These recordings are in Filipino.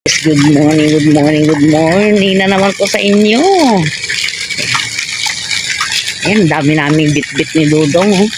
Good morning, good morning, good morning na naman po sa inyo. Ayan, dami naming bit-bit ni Dudong. Oh.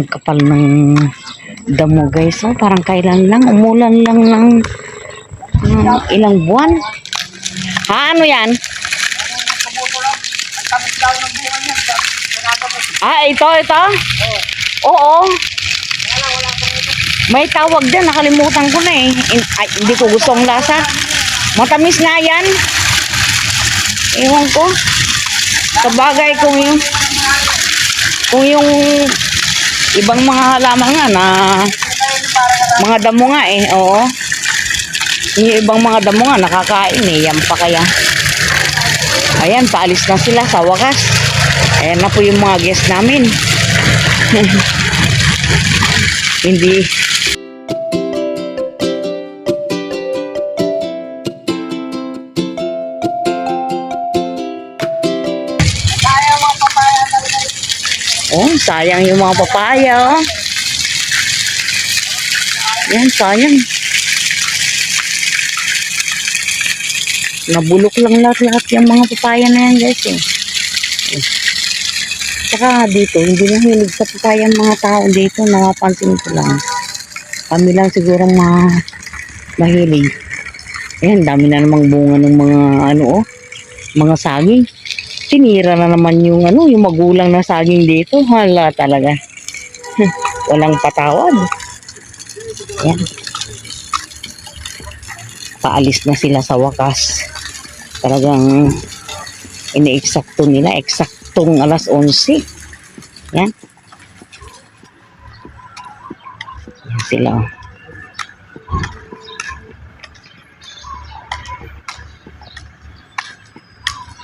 Ang kapal ng damo guys. Oh, parang kailan lang. Umulan lang ng ilang buwan. Ha, ano yan? Ah, ito. Oo. May tawag din. Nakalimutan ko na eh. Ay, hindi ko gusto ang lasa. Matamis nga yan. Ewan ko. Sabagay kung yung ibang mga halaman nga na mga damo nga eh, oo. Yung ibang mga damo nga nakakain eh, yan pa kaya. Ayan, paalis na sila sa wakas. Ayan na po yung mga guest namin. Hindi. Oh, sayang yung mga papaya, oh. Yan, sayang. Nabulok lang lahat yung mga papaya na yan, guys, eh. Saka dito, hindi na hilig sa papaya mga tao dito. Napapansin ko lang. Kami lang siguro mahilig. Ayan, dami na namang bunga ng mga, mga saging. Tinira na naman yung yung magulang na saging dito. Hala talaga. Walang patawad. Yan. Paalis na sila sa wakas. Talagang ine-eksakto nila. Eksaktong 11:00. Yan. Yan sila.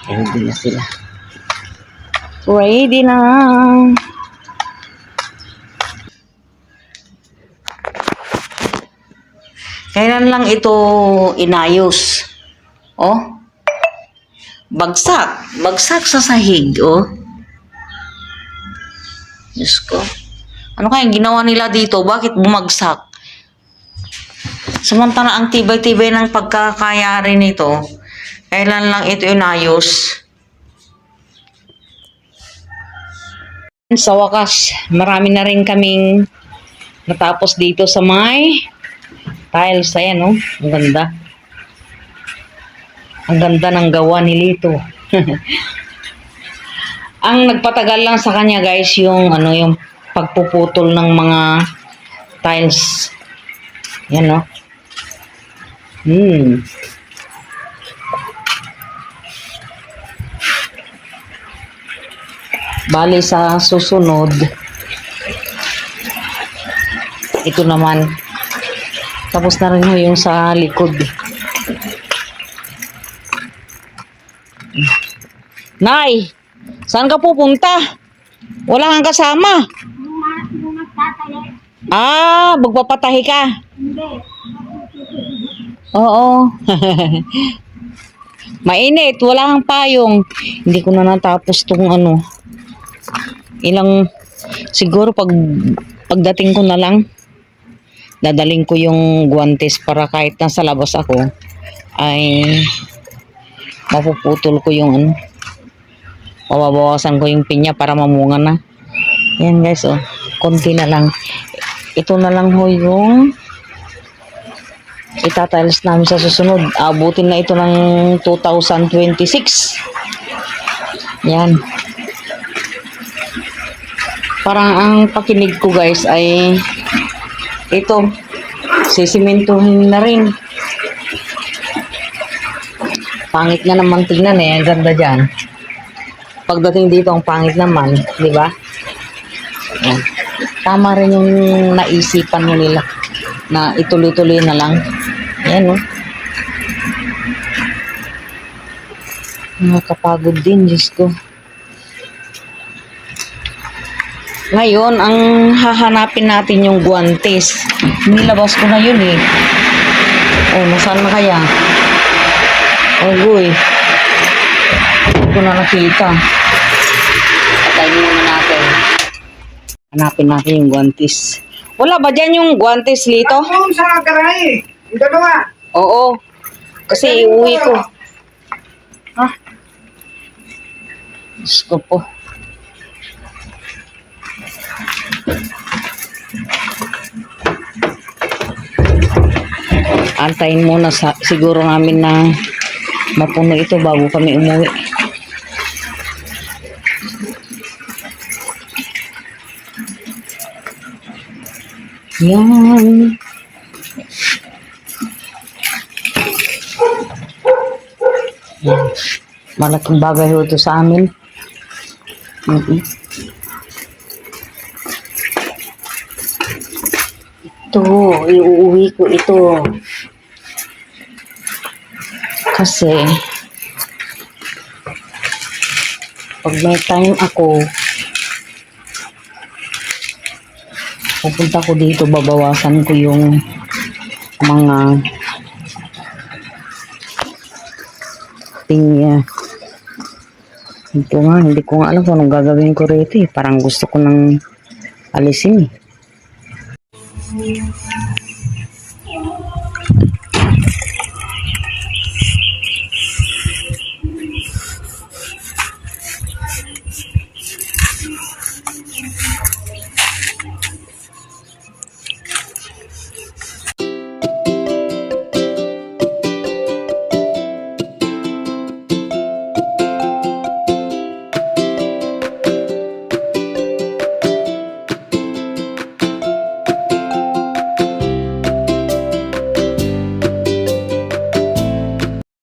Ready na sila. Ready na. Kailan lang ito inayos? Oh. Bagsak. Bagsak sa sahig. Oh. Diyos ko. Ano kaya ginawa nila dito? Bakit bumagsak? Samantala ang tibay-tibay ng pagkakayari nito. Kailan lang ito inayos? Sa wakas, marami na rin kaming natapos dito sa may tiles. Ayan, oh. Ang ganda. Ang ganda ng gawa ni Lito. Ang nagpatagal lang sa kanya, guys, yung yung pagpuputol ng mga tiles. Yan, oh. Bali sa susunod, ito naman, tapos na rin yung sa likod. Nay, saan ka pupunta? Wala kang kasama. Ah, magpapatahi ka? Oo. Mainit, wala kang payong. Hindi ko na natapos tong siguro pagdating ko na lang, dadaling ko yung guwantes para kahit nasa labas ako ay mapuputol ko yung mababawasan ko yung pinya para mamunga na. Yan guys, oh. konti na lang. Ito na lang ho yung itatiles namin sa susunod. Abutin na ito ng 2026. Yan. Parang ang pakinig ko guys ay ito. Sisimentuhin na rin. Pangit nga naman tingnan eh. Ang ganda dyan. Pagdating dito, ang pangit naman. Di ba? Yan. Tama rin yung naisipan mo nila na ituloy-tuloy na lang. Yan, oh. Nakakapagod din, Diyos ko. Ngayon, ang hahanapin natin yung guwantes. Nilabas ko na yun eh. Oh, nasaan na kaya? Oh, guy. Hindi ko na nakita. Patayin muna natin. Hanapin natin yung guwantes. Wala ba dyan yung guwantes, Lito? Ako sa garahe. Yung dalawa. Oo. Kasi iuwi ko. Ha? Diyos ko po. Antayin muna siguro namin na mapuno ito bago kami umuwi. Yan. Yan. Malaking bagay ito sa amin. Ito, iuuwi ko ito. Kasi, pag may time ako, pupunta ko dito, babawasan ko yung mga tingya. Hindi ko nga alam kung anong gagawin ko rito eh. Parang gusto ko nang alisin eh.